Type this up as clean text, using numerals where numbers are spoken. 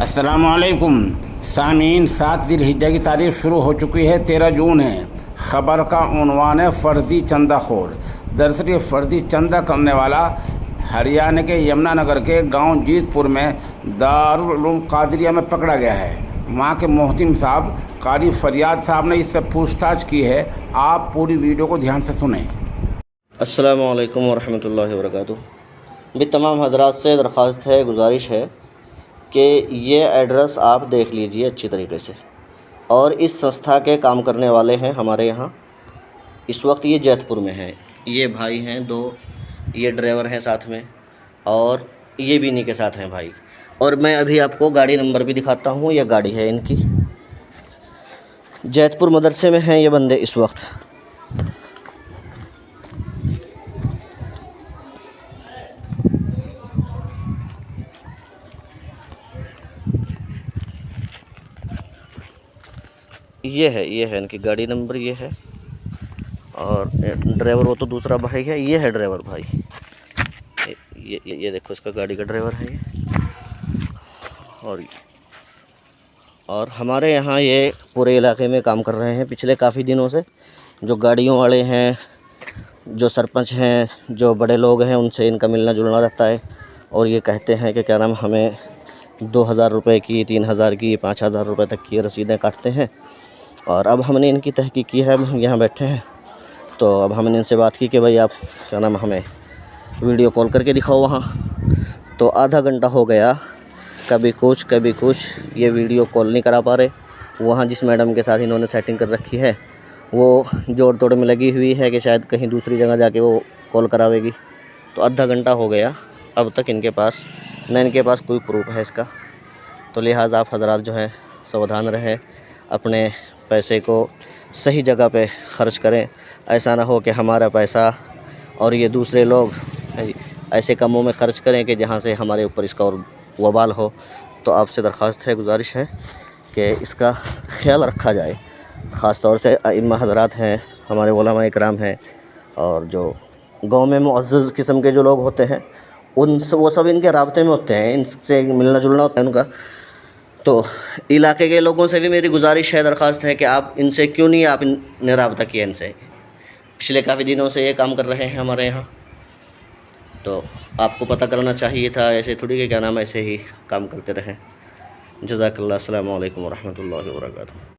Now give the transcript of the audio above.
अस्सलामुअलैकुम सामीन। 7 ज़िलहिज्जा की तारीख शुरू हो चुकी है, 13 जून है। ख़बर का उन्वान है फ़र्ज़ी चंदाखोर। दरअसल ये फ़र्ज़ी चंदा करने वाला हरियाणा के यमुनानगर के गांव जीतपुर में दारुल उलूम कादरिया में पकड़ा गया है। वहाँ के मोहतिम साहब कारी फरियाद साहब ने इससे पूछताछ की है। आप पूरी वीडियो को ध्यान से सुनें। अस्सलामु अलैकुम वरहमतुल्लाहि वबरकातुहू। भी तमाम हजरात से दरख्वास्त है, गुजारिश है कि ये एड्रेस आप देख लीजिए अच्छी तरीके से। और इस संस्था के काम करने वाले हैं हमारे यहाँ। इस वक्त ये जैतपुर में हैं। ये भाई हैं दो, ये ड्राइवर हैं साथ में, और ये भी इन्हीं के साथ हैं भाई। और मैं अभी आपको गाड़ी नंबर भी दिखाता हूँ। ये गाड़ी है इनकी। जैतपुर मदरसे में हैं ये बंदे इस वक्त। ये है इनकी गाड़ी नंबर, ये है। और ड्राइवर वो तो दूसरा भाई है, ये है ड्राइवर भाई। ये देखो, इसका गाड़ी का ड्राइवर है ये। और हमारे यहाँ ये पूरे इलाके में काम कर रहे हैं पिछले काफ़ी दिनों से। जो गाड़ियों वाले हैं, जो सरपंच हैं, जो बड़े लोग हैं, उनसे इनका मिलना जुलना रहता है। और ये कहते हैं कि क्या नाम, हमें 2000 रुपये की, 3000 की, 5000 रुपये तक की रसीदें काटते हैं। और अब हमने इनकी तहकीक की है, हम यहाँ बैठे हैं। तो अब हमने इनसे बात की कि भाई आप क्या नाम, हमें वीडियो कॉल करके दिखाओ वहाँ। तो आधा घंटा हो गया, कभी कुछ ये वीडियो कॉल नहीं करा पा रहे। वहाँ जिस मैडम के साथ इन्होंने सेटिंग कर रखी है वो जोड़ तोड़ में लगी हुई है कि शायद कहीं दूसरी जगह जाके वो कॉल करावेगी। तो आधा घंटा हो गया, अब तक इनके पास कोई प्रूफ है इसका। तो लिहाजा आप हजरात जो हैं सावधान रहें, अपने पैसे को सही जगह पे ख़र्च करें। ऐसा ना हो कि हमारा पैसा और ये दूसरे लोग ऐसे कामों में ख़र्च करें कि जहाँ से हमारे ऊपर इसका और वबाल हो। तो आपसे दरख्वास्त है, गुजारिश है कि इसका ख्याल रखा जाए। ख़ास तौर से इमाम हज़रात हैं, हमारे उलमा इकराम हैं, और जो गांव में मुअज़्ज़ज़ किस्म के जो लोग होते हैं वो सब इनके राब्ते में होते हैं, इनसे मिलना जुलना होता है उनका। तो इलाके के लोगों से भी मेरी गुजारिश है, दरख्वास्त है कि आप इनसे क्यों नहीं आपने रब्ता किया इनसे। पिछले काफ़ी दिनों से ये काम कर रहे हैं हमारे यहाँ। तो आपको पता करना चाहिए था, ऐसे थोड़ी कि क्या नाम ऐसे ही काम करते रहें। जज़ाकल्लाह। अस्सलामु अलैकुम वरहमतुल्लाहि वबरकातुहू।